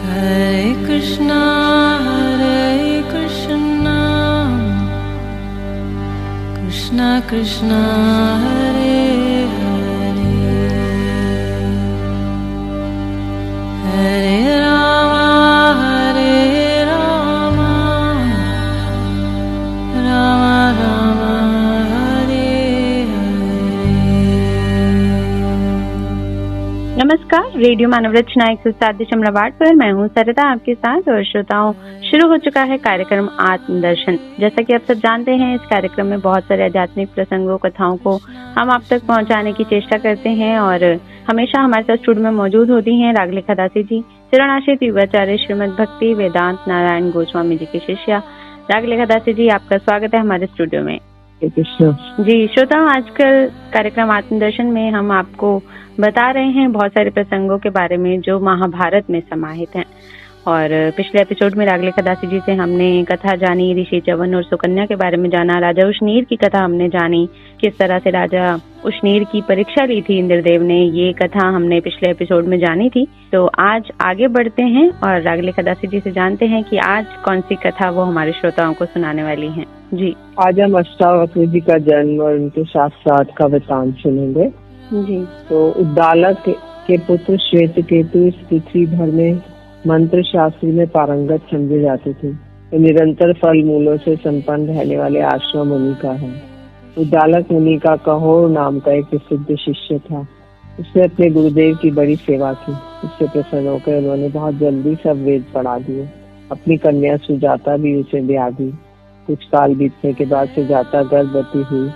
Hare Krishna, Krishna Krishna, Hare Hare, Hare Rama, Rama Rama, Hare Hare। नमस्कार, radio मानव रचना 107.8 पर मैं हूँ सरिता आपके साथ। और श्रोताओं, शुरू हो चुका है कार्यक्रम आत्मदर्शन। जैसा कि आप सब जानते हैं, इस कार्यक्रम में बहुत सारे आध्यात्मिक प्रसंगों, कथाओं को हम आप तक पहुँचाने की चेष्टा करते हैं। और हमेशा हमारे साथ स्टूडियो में मौजूद होती हैं रागलेखा दासी जी, शिरोनाश्रित युगाचार्य श्रीमद भक्ति वेदांत नारायण गोस्वामी जी की शिष्या रागलेखा दासी जी। आपका स्वागत है हमारे स्टूडियो में। जी श्रोताओं, आजकल कार्यक्रम आत्मदर्शन में हम आपको बता रहे हैं बहुत सारे प्रसंगों के बारे में जो महाभारत में समाहित हैं। और पिछले एपिसोड में रागलेखा दासी जी से हमने कथा जानी, ऋषि च्यवन और सुकन्या के बारे में जाना, राजा उशनीर की कथा हमने जानी, किस तरह से राजा उशनीर की परीक्षा ली थी इंद्रदेव ने, ये कथा हमने पिछले एपिसोड में जानी थी। तो आज आगे बढ़ते हैं और रागलेखा दासी जी से जानते हैं कि आज कौन सी कथा वो हमारे श्रोताओं को सुनाने वाली हैं। जी, आज हम अष्टावक्र जी का जन्म और उनके साथ का वृतांत सुनेंगे। जी। तो उद्दालक के पुत्र श्वेतकेतु इस पृथ्वी भर में मंत्र शास्त्र में पारंगत समझे जाते थे। तो निरंतर फल मूलों से संपन्न रहने वाले आश्रम मुनि का है। उद्दालक मुनि का कहोर नाम का एक प्रसिद्ध शिष्य था। उसने अपने गुरुदेव की बड़ी सेवा की। उससे प्रसन्न होकर उन्होंने बहुत जल्दी सब वेद पढ़ा दिए। अपनी कन्या सुजाता भी उसे ब्याह दी। कुछ काल बीतने के बाद सुजाता गर्भवती हुई।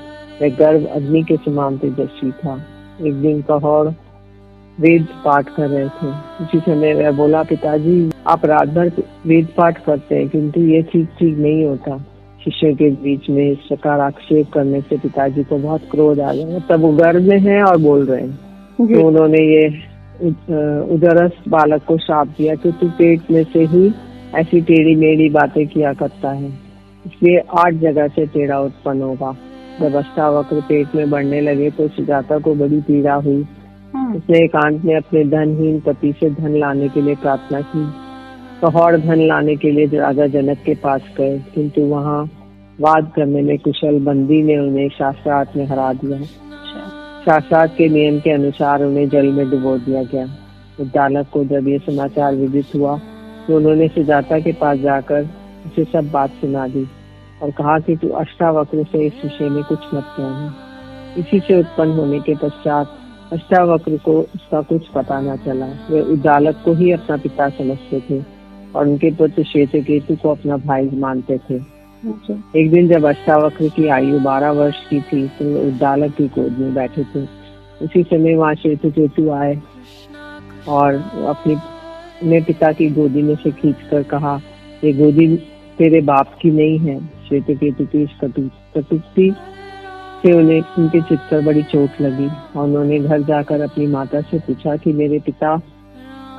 वह गर्भ अग्नि के समान तेजस्वी था। एक दिन कहोर वेद पाठ कर रहे थे। उसी समय वह बोला, पिताजी आप रात भर वेद पाठ करते हैं, किंतु ये ठीक नहीं होता। शिष्य के बीच में इस प्रकार आक्षेप करने से पिताजी को बहुत क्रोध आ गया। तब वो गर्भ में है और बोल रहे हैं। तो उन्होंने ये उदरस बालक को श्राप दिया कि तू पेट में से ही ऐसी टेढ़ी मेढ़ी बातें किया करता है, इसलिए 8 जगह से टेढ़ा उत्पन्न होगा। जब अष्टावक्र पेट में बढ़ने लगे तो सुजाता को बड़ी पीड़ा हुई। उसने एकांत में अपने धनहीन पति से धन लाने के लिए प्रार्थना की। कहोर धन लाने के लिए राजा जनक के पास गए, किंतु वहाँ वाद करने में कुशल बंदी ने उन्हें शास्त्रार्थ में हरा दिया। शास्त्रार्थ के नियम के अनुसार उन्हें जल में डुबो दिया गया। उद्दालक को जब ये समाचार विदित हुआ तो उन्होंने सुजाता के पास जाकर उसे सब बात सुना दी और कहा कि तू अष्टावक्र से इस विषय में कुछ मत कहना। इसी से उत्पन्न होने के पश्चात अष्टावक्र को उसका कुछ पता न चला। वे उद्दालक को ही अपना पिता समझते थे और उनके पुत्र श्वेतकेतु को अपना भाई मानते थे। एक दिन जब अष्टावक्र की आयु 12 वर्ष की थी तो उद्दालक की गोद में बैठे थे। उसी समय वहाँ श्वेतकेतु आए और अपने पिता की गोदी में से खींचकर कहा, ये गोदी तेरे बाप की नहीं है। श्वेतकेतु की इस कटुक्ति से उनके चित्त पर बड़ी चोट लगी और उन्होंने घर जाकर अपनी माता से पूछा कि मेरे पिता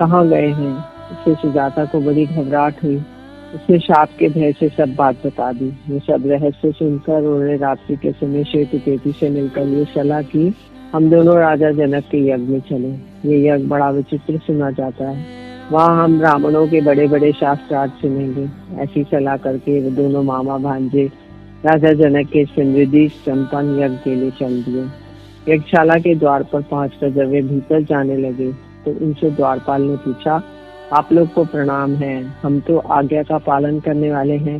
कहाँ गए हैं। उससे सुजाता को बड़ी घबराहट हुई। उसने शाप के भय से सब बात बता दी। ये सब रहस्य सुनकर उन्होंने रात्रि के समय श्वेतकेतु से मिलकर ये सलाह की, हम दोनों राजा जनक के यज्ञ में चले। ये यज्ञ बड़ा विचित्र सुना जाता है, वहाँ हम ब्राह्मणों के बड़े बड़े शास्त्रार्थ सुनेंगे। ऐसी सलाह करके वो दोनों मामा भांजे राजा जनक के समृद्धि संपन्न यज्ञ के लिए चल दिए। यज्ञशाला के द्वार पर पहुंचकर जब वे भीतर जाने लगे तो उनसे द्वारपाल ने पूछा, आप लोग को प्रणाम है, हम तो आज्ञा का पालन करने वाले हैं।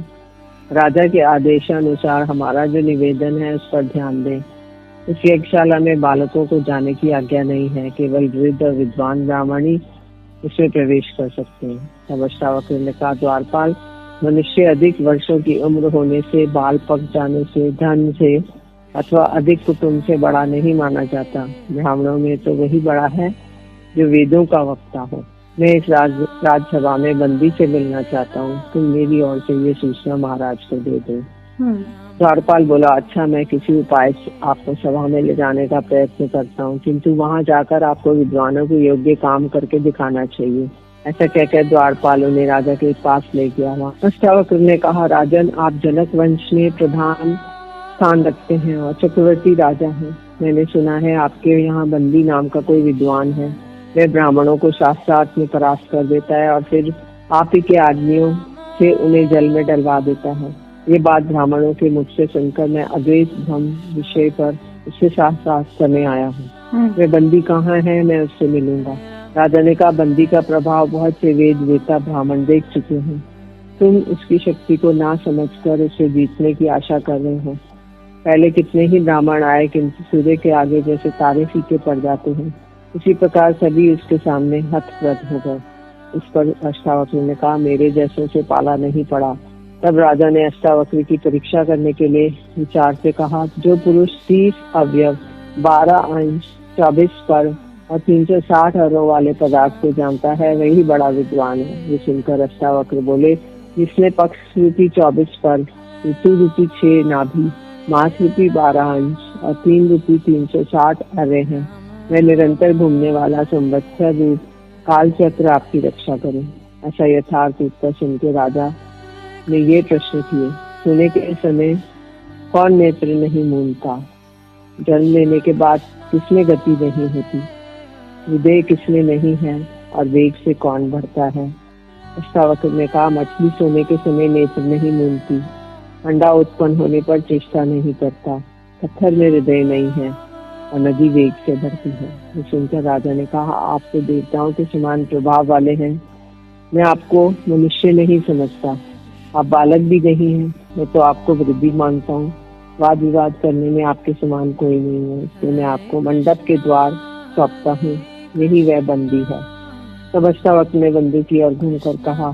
राजा के आदेशानुसार हमारा जो निवेदन है उस पर ध्यान दें। इस यज्ञशाला में बालकों को जाने की आज्ञा नहीं है, केवल वृद्ध और विद्वान ब्राह्मण ही इसमें प्रवेश कर सकते हैं। तब अष्टावक्र ने कहा, द्वारपाल, मनुष्य अधिक वर्षों की उम्र होने से, बाल पक जाने से, धन से अथवा अधिक कुटुंब से बड़ा नहीं माना जाता। ब्राह्मणों में तो वही बड़ा है जो वेदों का वक्ता हो। मैं इस राजसभा में बंदी से मिलना चाहता हूँ, तुम मेरी ओर से ये सूचना महाराज को दे दो। द्वारपाल बोला, अच्छा, मैं किसी उपाय से आपको सभा में ले जाने का प्रयत्न करता हूँ, किंतु वहाँ जाकर आपको विद्वानों को योग्य काम करके दिखाना चाहिए। ऐसा कहकर द्वारपाल उन्हें राजा के पास ले गया। वहाँ अष्टावक्र ने कहा, राजन, आप जनक वंश में प्रधान स्थान रखते हैं और चक्रवर्ती राजा हैं। मैंने सुना है आपके यहाँ बंदी नाम का कोई विद्वान है। वह ब्राह्मणों को शास्त्रार्थ में परास्त कर देता है और फिर आप ही के आदमियों से उन्हें जल में डलवा देता है। ये बात ब्राह्मणों के मुख से सुनकर मैं अद्वैत ब्रह्म विषय पर उससे शास्त्रार्थ करने आया हूँ। वह बंदी कहाँ है, मैं उससे मिलूंगा। राजा ने कहा, बंदी का प्रभाव बहुत से वेद वेता ब्राह्मण देख चुके हैं। तुम उसकी शक्ति को ना समझकर उसे जीतने की आशा कर रहे हो। पहले कितने ही ब्राह्मण आए, किंतु सूर्य के आगे जैसे तारे फीके पड़ जाते हैं, इसी प्रकार सभी उसके सामने हतप्रत हो गए। इस पर अष्टावक्र ने कहा, मेरे जैसों से पाला नहीं पड़ा। तब राजा ने अष्टावक्र की परीक्षा करने के लिए विचार से कहा, जो पुरुष 30 अवयव, 12 अंश, 24 पर और 360 अरों वाले पदार्थ को जानता है, वही बड़ा विद्वान है। ये सुनकर अष्टावक्र बोले, जिसने पक्ष रूपी 24 पर, ऋतु रूपी 6 नाभि, मास रूपी 12 अंश और 3 रूपी 360 अरे हैं, वह निरंतर घूमने वाला संवत्सर रूप काल चक्र आपकी रक्षा करे। ऐसा यथार्थ उत्तर सुनकर राजा ने ये प्रश्न किए, सोने के समय कौन नेत्र नहीं मूंदता? जन्म लेने के बाद किसमें गति नहीं होती? हृदय किसमें नहीं है और वेग से कौन बढ़ता है? अष्टावक्र ने कहा, मछली सोने के समय नेत्र नहीं मूंदती, अंडा उत्पन्न होने पर चेष्टा नहीं करता, पत्थर में हृदय नहीं है और नदी वेग से बढ़ती है। ये सुनकर राजा ने कहा, आप तो देवताओं के समान प्रभाव वाले हैं, मैं आपको मनुष्य नहीं समझता। आप बालक भी नहीं हैं, मैं तो आपको वृद्धि मानता हूँ। वाद विवाद करने में आपके समान कोई नहीं है, इसलिए मैं आपको मंडप के द्वार सौंपता हूँ, यही वह बंदी है। तब अष्टावक्र ने बंदी की ओर घूमकर कहा,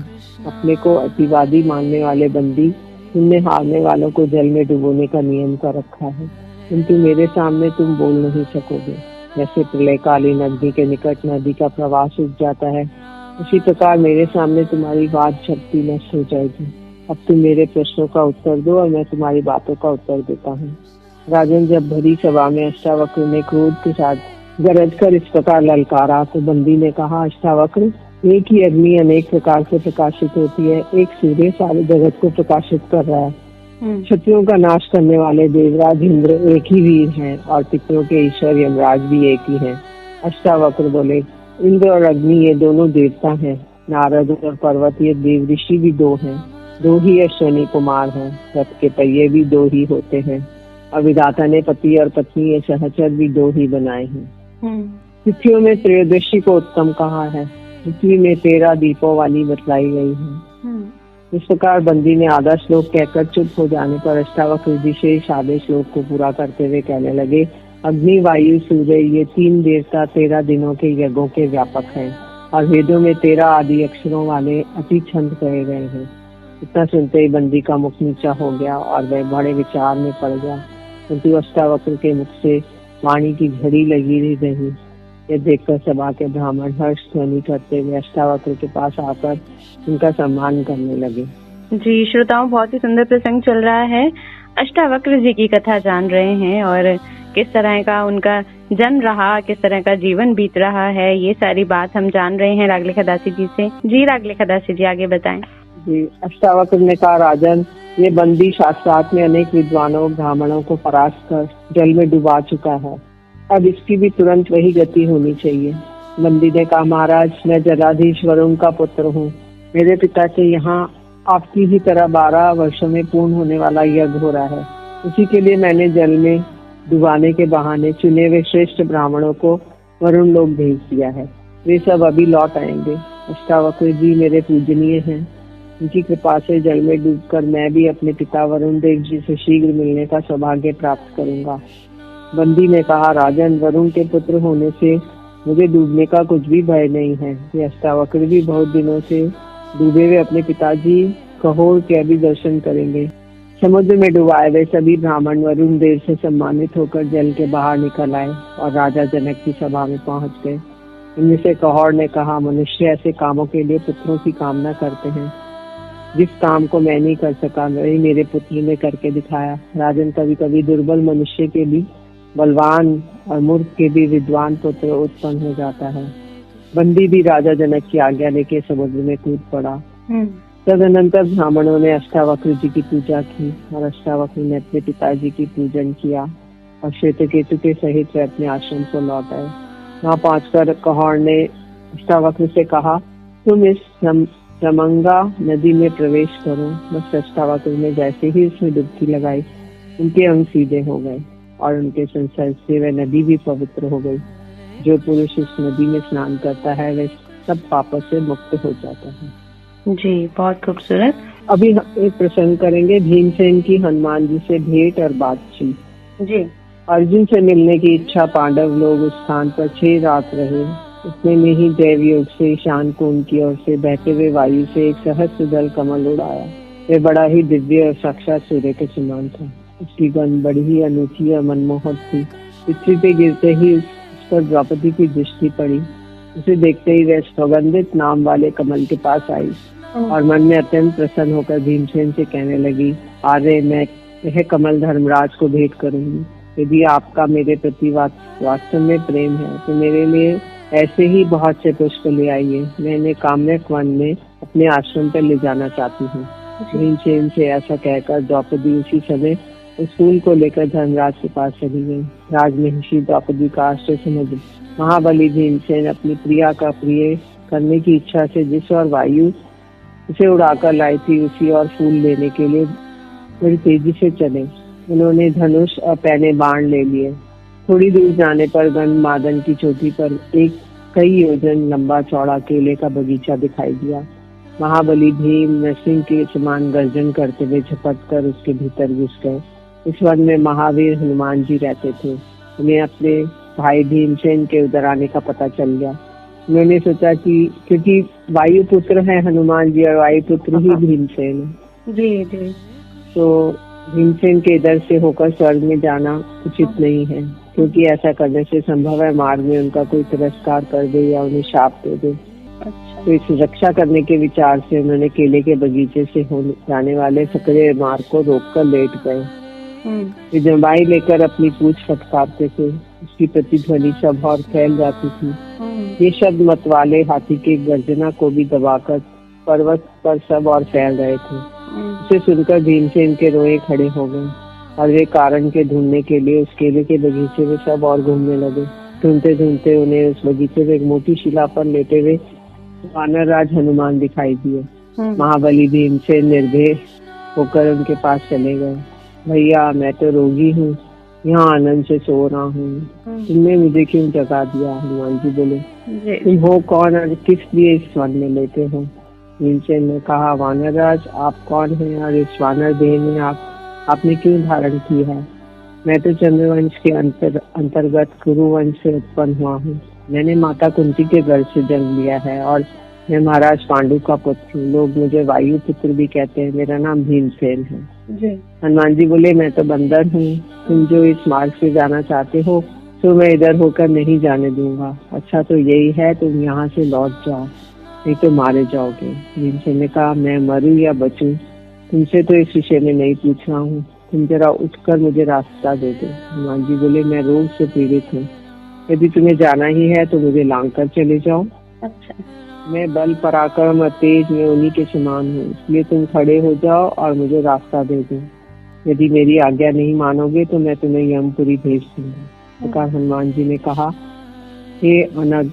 अपने को अतिवादी मानने वाले बंदी, तुमने हारने वालों को जल में डुबोने का नियम कर रखा है, किंतु मेरे सामने तुम बोल नहीं सकोगे। जैसे प्रलयकालीन अग्नि के निकट नदी का प्रवाह सूख जाता है, उसी प्रकार मेरे सामने तुम्हारी वाद शक्ति नष्ट हो जाएगी। अब तुम मेरे प्रश्नों का उत्तर दो और मैं तुम्हारी बातों का उत्तर देता हूँ। राजन, जब भरी सभा में अष्टावक्र ने क्रोध के साथ गरज कर इस प्रकार ललकारा तो बंदी ने कहा, अष्टावक्र, एक ही अग्नि अनेक प्रकार से प्रकाशित होती है, एक सूर्य सारे जगत को प्रकाशित कर रहा है। क्षत्रियों का नाश करने वाले देवराज इंद्र एक ही वीर हैं और पितरों के ईश्वर यमराज भी एक ही हैं। अष्टावक्र बोले, इंद्र और अग्नि ये दोनों देवता हैं, नारद और पर्वत ये देव ऋषि भी दो हैं, 2 ही अश्विनी कुमार हैं, रथ के पहिए भी 2 ही होते हैं और विधाता ने पति और पत्नी ये सहचर भी 2 ही बनाए हैं। तिथियों में त्रयोदशी को उत्तम कहा है, पृथ्वी में 13 दीपों वाली बतलाई गई है। इस प्रकार बंदी ने आधा श्लोक कहकर चुप हो जाने पर अष्टावक्र जी से आधे श्लोक को पूरा करते हुए कहने लगे, अग्नि, वायु, सूर्य ये 3 देवता 13 दिनों के यज्ञों के व्यापक हैं और वेदों में 13 आदि अक्षरों वाले अति छंद कहे गए हैं। इतना सुनते ही बंदी का मुख नीचा हो गया और वह बड़े विचार में पड़ गया, किंतु अष्टावक्र के मुख से वाणी की झड़ी लगी रही। ये देखकर सभा के ब्राह्मण हर्ष ध्वनि करते हुए अष्टावक्र के पास आकर उनका सम्मान करने लगे। जी श्रोताओं, बहुत ही सुंदर प्रसंग चल रहा है। अष्टावक्र जी की कथा जान रहे हैं और किस तरह का उनका जन्म रहा, किस तरह का जीवन बीत रहा है, ये सारी बात हम जान रहे हैं रागलेखा दासी जी से। जी रागलेखा दासी जी, आगे बताएं। जी, अष्टावक्र ने कहा, राजन, ये बंदी शास्त्रार्थ में अनेक विद्वानों ब्राह्मणों को परास्त कर जल में डुबा चुका है, अब इसकी भी तुरंत वही गति होनी चाहिए। बंदी ने कहा, महाराज, मैं जलाधीश वरुण का पुत्र हूँ, मेरे पिता के यहाँ आपकी ही तरह 12 वर्षों में पूर्ण होने वाला यज्ञ हो रहा है, उसी के लिए मैंने जल में डुबाने के बहाने चुने हुए श्रेष्ठ ब्राह्मणों को वरुण लोग भेज दिया है, वे सब अभी लौट आएंगे। अष्टावक्र जी मेरे पूजनीय हैं, उनकी कृपा से जल में डूबकर मैं भी अपने पिता वरुण देव जी से शीघ्र मिलने का सौभाग्य प्राप्त करूंगा। बंदी ने कहा, राजन, वरुण के पुत्र होने से मुझे डूबने का कुछ भी भय नहीं है। ये अष्टावक्र भी बहुत दिनों से डूबे हुए अपने पिताजी कहोर के अभी दर्शन करेंगे। समुद्र में डुबाए हुए सभी ब्राह्मण वरुण देव से सम्मानित होकर जल के बाहर निकल आए और राजा जनक की सभा में पहुंच गए। इनमें से कहोर ने कहा, मनुष्य ऐसे कामों के लिए पुत्रों की कामना करते हैं, जिस काम को मैं नहीं कर सका वही मेरे पुत्र ने करके दिखाया। राजन, कभी कभी दुर्बल मनुष्य के भी बलवान और मूर्ख के भी विद्वान पुत्र उत्पन्न हो जाता है। बंदी भी राजा जनक की आज्ञा लेके समुद्र में कूद पड़ा। तदनंतर ब्राह्मणों ने अष्टावक्र जी की पूजा की और अष्टावक्र ने अपने पिताजी की पूजन किया और श्वेतकेतु के सहित वे अपने आश्रम को लौट आए। वहाँ पहुंचकर कौहर ने अष्टावक्र से कहा, तुम इस समंगा नदी में प्रवेश करो। बस अष्टावक्र ने जैसे ही उसमें डुबकी लगाई, उनके अंग सीधे हो गए और उनके संसर्ग से वह नदी भी पवित्र हो गई। जो पुरुष इस नदी में स्नान करता है वह सब पापों से मुक्त हो जाता है। जी, बहुत खूबसूरत। अभी हम एक प्रसंग करेंगे भीमसेन की हनुमान जी से भेंट और बातचीत। जी। अर्जुन से मिलने की इच्छा पांडव लोग उस स्थान पर 6 रात रहे। इतने में ही देव योग से ईशान कोण की ओर से बहते हुए वायु से एक सहस्त्र दल कमल उड़ाया। वे बड़ा ही दिव्य और साक्षात सूर्य के समान था। उसकी गंध बड़ी ही अनूठी और मनमोहक थी। पृथ्वी पे गिरते ही उस पर द्रौपदी की दृष्टि पड़ी। उसे देखते ही वह सौगंधित नाम वाले कमल के पास आई और मन में अत्यंत प्रसन्न होकर भीमसेन से कहने लगी, आर्य, मैं यह कमल धर्मराज को भेंट करूंगी। यदि आपका मेरे प्रति वास्तव में प्रेम है तो मेरे लिए ऐसे ही बहुत से पुष्प ले आइए। मैं इन्हें काम्यक वन में अपने आश्रम पर ले जाना चाहती हूँ। भीमसेन से ऐसा कहकर द्रौपदी उसी समय उस फूल को लेकर धर्मराज के पास चली गई। राजमहिषी द्रौपदी का आश्चर्य समझ महाबली भीमसेन अपनी प्रिया का प्रिय करने की इच्छा से जिस और वायु उसे उड़ाकर लाई थी उसी और फूल लेने के लिए बड़ी तेजी से चले। उन्होंने धनुष और पैने बाण ले लिए। थोड़ी दूर जाने पर गंधमादन की चोटी पर एक कई योजन लंबा चौड़ा केले का बगीचा दिखाई दिया। महाबली भीम नरसिंह के समान गर्जन करते हुए झपट कर उसके भीतर घुस गए। इस वन में महावीर हनुमान जी रहते थे। उन्हें अपने भाई भीमसेन के उधर आने का पता चल गया। उन्होंने सोचा कि क्योंकि वायुपुत्र है हनुमान जी और वायुपुत्र ही भीमसेन है, जी जी, तो भीमसेन के इधर से होकर स्वर्ग में जाना उचित नहीं है, क्योंकि ऐसा करने से संभव है मार्ग में उनका कोई तिरस्कार कर दे या उन्हें शाप दे दे। अच्छा। तो इस रक्षा करने के विचार से उन्होंने केले के बगीचे से होने जाने वाले सकरे मार्ग को रोककर लेट गए। वे जम्बाई लेकर अपनी पूंछ फटकारते थे। उसकी प्रतिध्वनि सब और फैल जाती थी। ये शब्द मतवाले हाथी के गर्जना को भी दबाकर पर्वत पर सब और फैल रहे थे। उसे सुनकर भीमसेन के रोए खड़े हो गए और वे कारण के ढूंढने के लिए उस केले के बगीचे में सब और घूमने लगे। ढूंढते ढूंढते उन्हें उस बगीचे में एक मोटी शिला पर लेटे हुए वानरराज हनुमान दिखाई दिए। महाबली भीमसेन निर्भय होकर उनके पास चले गए। भैया, मैं तो रोगी हूँ, यहाँ आनंद से सो रहा हूँ, तुमने मुझे क्यों जगा दिया? हनुमान जी बोले, तुम हो कौन और किस लिए इस वन में लेटे हो? भीमसेन ने कहा, वानरराज, आप कौन हैं और इस वानर देह में आपने क्यों धारण की है? मैं तो चंद्रवंश के अंतर्गत कुरुवंश से उत्पन्न हुआ हूँ। मैंने माता कुंती के गर्भ से जन्म लिया है और मैं महाराज पांडु का पुत्र हूँ। लोग मुझे वायु पुत्र भी कहते हैं। मेरा नाम भीमसेन है। हनुमान जी बोले, मैं तो बंदर हूँ। तुम जो इस मार्ग से जाना चाहते हो तो मैं इधर होकर नहीं जाने दूंगा। अच्छा तो यही है, तुम यहाँ से लौट जाओ, नहीं तो मारे जाओगे। भीमसेन ने कहा, मैं मरूं या बचूं तुमसे तो इस विषय में नहीं पूछ रहा हूँ, तुम जरा उठकर मुझे रास्ता दे दो। हनुमान जी बोले, मैं रोग से पीड़ित हूँ, यदि तुम्हें जाना ही है तो मुझे लांग कर चले जाओ। अच्छा। मैं बल पराक्रम और तेज में उन्हीं के समान हूँ, इसलिए तुम खड़े हो जाओ और मुझे रास्ता दे दो। यदि मेरी आज्ञा नहीं मानोगे तो मैं तुम्हें यमपुरी भेज दूंगा। हनुमान जी ने कहा, हे अनग,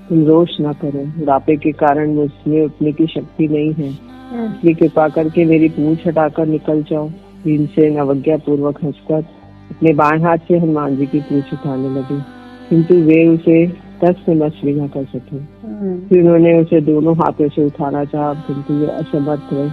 तुम रोष न करो। बुढ़ापे के कारण मुझमें उठने की शक्ति नहीं है, इसलिए कृपा करके मेरी पूंछ हटाकर निकल जाओ। भीमसेन अवज्ञा पूर्वक हंसकर अपने बाएं हाथ से हनुमान जी की पूंछ उठाने लगे, किंतु वे उसे तस से मस भी न कर सके। फिर उन्होंने उसे दोनों हाथों से उठाना चाहा, किंतु वे असमर्थ रहे।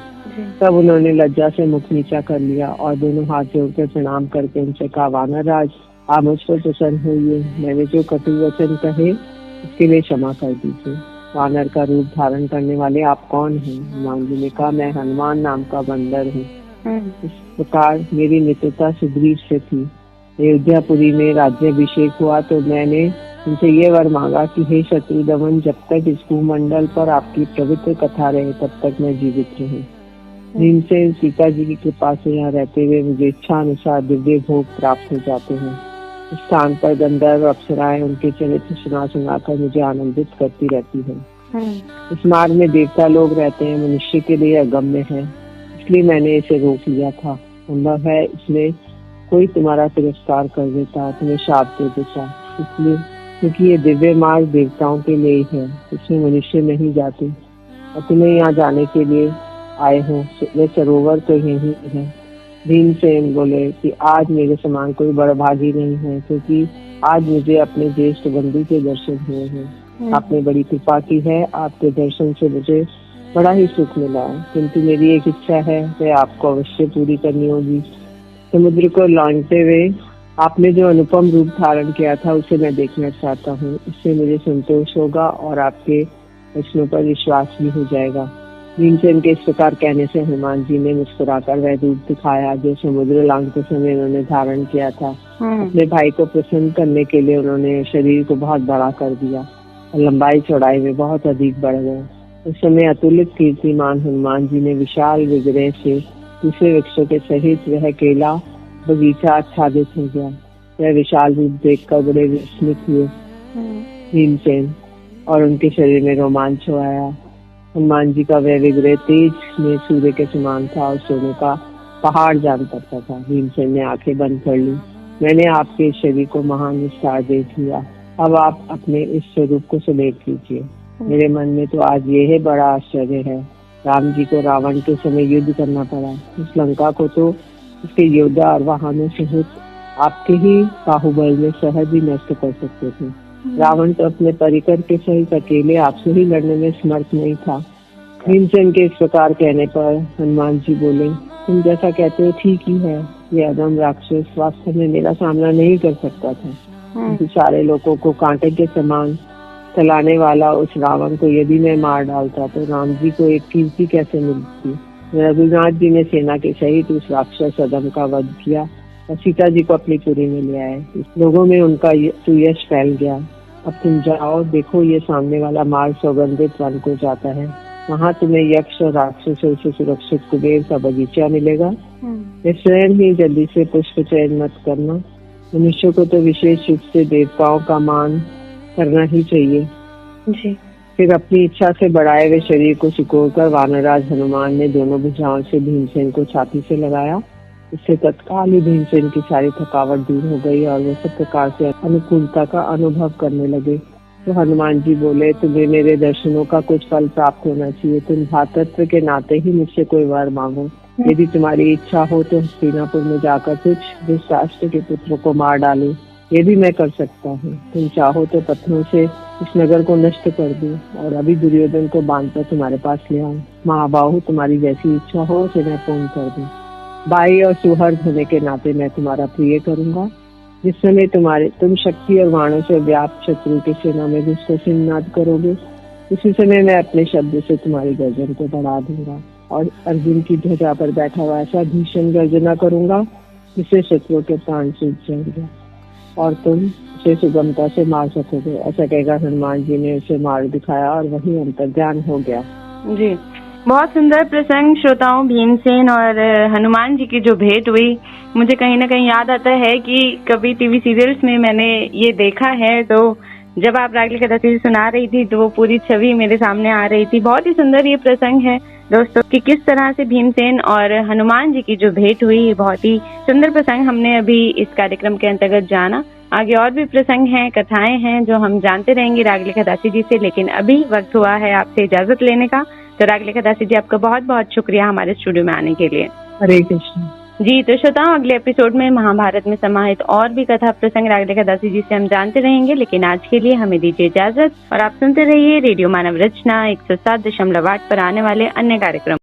तब उन्होंने लज्जा से मुख नीचा कर लिया और दोनों हाथ जोड़कर प्रणाम करके उनसे कहा, वानरराज, आप मुझ पर प्रसन्न होइए। मैंने जो कटु वचन कहे उसके लिए क्षमा कर दीजिए। वानर का रूप धारण करने वाले आप कौन हैं? हनुमान जी ने कहा, मैं हनुमान नाम का बंदर हूँ। इस प्रकार मेरी मित्रता सुग्रीव से थी। अयोध्यापुरी में राज्याभिषेक हुआ तो मैंने उनसे ये वर मांगा कि हे शत्रु दमन, जब तक इस भूमंडल पर आपकी पवित्र कथा रहे तब तक मैं जीवित रहूं। भीमसेन सीता जी की कृपा से यहाँ रहते हुए मुझे इच्छा अनुसार दिव्य भोग प्राप्त हो जाते हैं। इस स्थान पर गंधर्व अप्सराएं उनके चरित्र सुना कर मुझे आनंदित करती रहती है। इस मार्ग में देवता लोग रहते हैं, मनुष्य के लिए अगम्य है, इसलिए मैंने इसे रोक लिया था। संभव है इसमें कोई तुम्हारा तिरस्कार कर देता, तुम्हें शाप दे देता, इसलिए क्योंकि ये दिव्य मार्ग देवताओं के लिए ही है, इसमें मनुष्य नहीं जाते। और तुम्हें यहाँ जाने के लिए आए हो, वे सरोवर तो यही है। भीमसेन बोले कि आज मेरे समान कोई बड़भागी नहीं है, क्योंकि आज मुझे अपने ज्येष्ठ बंधु के दर्शन हुए हैं। आपने बड़ी कृपा की है, आपके दर्शन से मुझे बड़ा ही सुख मिला है। किंतु मेरी एक इच्छा है, वह आपको अवश्य पूरी करनी होगी। समुद्र को लांघते हुए आपने जो अनुपम रूप धारण किया था, उसे मैं देखना चाहता हूँ। इससे मुझे संतोष होगा और आपके वचनों पर विश्वास भी हो जाएगा। भीमसेन के इस प्रकार कहने से हनुमान जी ने मुस्कुराकर वह रूप दिखाया जो समुद्र लांघते समय उन्होंने धारण किया था। अपने भाई को प्रसन्न करने के लिए उन्होंने शरीर को बहुत बड़ा कर दिया और लंबाई चौड़ाई में बहुत अधिक बढ़ गए। उस समय अतुलित कीर्तिमान हनुमान जी ने विशाल विग्रह से दूसरे वृक्षों के सहित वह केला बगीचा आच्छादित हो गया। वह विशाल रूप देखकर बड़े विस्मित हुए भीमसेन और उनके शरीर में रोमांच आया। हनुमान जी का वह विग्रह तेज में सूर्य के समान था और सोने का पहाड़ जान पड़ता था। भीमसेन ने आंखें बंद कर ली। मैंने आपके शरीर को महान विस्तार देख लिया, अब आप अपने इस स्वरूप को समेट लीजिए। मेरे मन में तो आज ये बड़ा आश्चर्य है, राम जी को रावण के समय युद्ध करना पड़ा। उस लंका को तो उसके योद्धा और वाहनों सहित आपके ही बाहुबल में सहज ही नष्ट कर सकते थे। रावण तो अपने परिकर के सहित अकेले आपसे ही लड़ने में समर्थ नहीं था। भीमसेन के इस प्रकार कहने पर हनुमान जी बोले, तुम जैसा कहते हो ठीक ही है। ये अदम राक्षस वास्तव में मेरा सामना नहीं कर सकता था, क्योंकि सारे लोगों को कांटे के समान चलाने वाला उस रावण को यदि मैं मार डालता तो राम जी को एक कीर्ति कैसे मिलती। रघुनाथ जी ने सेना के सहित उस राक्षस अदम का वध किया और सीता जी को अपनी पुरी में ले आए। लोगों में उनका सुयश फैल गया। अब तुम जाओ, देखो ये सामने वाला मार्ग सौगंधित वन को जाता है। वहाँ तुम्हें यक्ष और राक्षसों से सुरक्षित कुबेर का बगीचा मिलेगा। स्वयं ही जल्दी से पुष्प चयन मत करना। मनुष्य को तो विशेष रूप से देवताओं का मान करना ही चाहिए जी। फिर अपनी इच्छा से बढ़ाए हुए शरीर को सिकोड़कर वानरराज हनुमान ने दोनों भुजाओं से भीमसेन को छाती से लगाया। इससे तत्काल ही भीमसेन की सारी थकावट दूर हो गई और वो सब प्रकार से अनुकूलता का अनुभव करने लगे। तो हनुमान जी बोले, तुम्हें मेरे दर्शनों का कुछ फल प्राप्त होना चाहिए। तुम भातृत्व के नाते ही मुझसे कोई वर मांगो। यदि तुम्हारी इच्छा हो तो हस्तिनापुर में जाकर कुछ धृतराष्ट्र के पुत्रों को मार डालो, ये भी मैं कर सकता हूँ। तुम चाहो तो पत्थरों से इस नगर को नष्ट कर दो और अभी दुर्योधन को बांधकर तुम्हारे पास ले आऊं। महाबाहु, तुम्हारी जैसी इच्छा हो उसे मैं पूर्ण कर दूं। भाई और सुहृद होने के नाते मैं तुम्हारा प्रिय करूंगा। जिस समय तुम शक्ति और बाणों से व्याप्त शत्रु की सेना में घुसकर सिंहनाद करोगे, उसी समय मैं अपने शब्द से तुम्हारी गर्जन को बढ़ा दूंगा और अर्जुन की ध्वजा पर बैठा हुआ ऐसा भीषण गर्जना करूंगा जिससे शत्रुओं के प्राण सूख जाएंगे और तुम उसे सुगमता से मार सकोगे। ऐसा कहकर हनुमान जी ने उसे मार दिखाया और वही अंतर्ध्यान हो गया जी। बहुत सुंदर प्रसंग श्रोताओं, भीमसेन और हनुमान जी की जो भेंट हुई, मुझे कहीं ना कहीं याद आता है कि कभी टीवी सीरियल्स में मैंने ये देखा है। तो जब आप रागली कथा सुना रही थी तो वो पूरी छवि मेरे सामने आ रही थी। बहुत ही सुंदर ये प्रसंग है दोस्तों कि किस तरह से भीमसेन और हनुमान जी की जो भेंट हुई, बहुत ही सुंदर प्रसंग हमने अभी इस कार्यक्रम के अंतर्गत जाना। आगे और भी प्रसंग हैं, कथाएं हैं जो हम जानते रहेंगे रागली कदासी जी से, लेकिन अभी वक्त हुआ है आपसे इजाजत लेने का। तो रागली कदासी जी, आपका बहुत बहुत शुक्रिया हमारे स्टूडियो में आने के लिए। हरे कृष्ण जी। तो श्रोताओं, अगले एपिसोड में महाभारत में समाहित और भी कथा प्रसंग रागली कदासी जी से हम जानते रहेंगे, लेकिन आज के लिए हमें दीजिए इजाजत और आप सुनते रहिए रेडियो मानव रचना 107.8 पर आने वाले अन्य कार्यक्रम।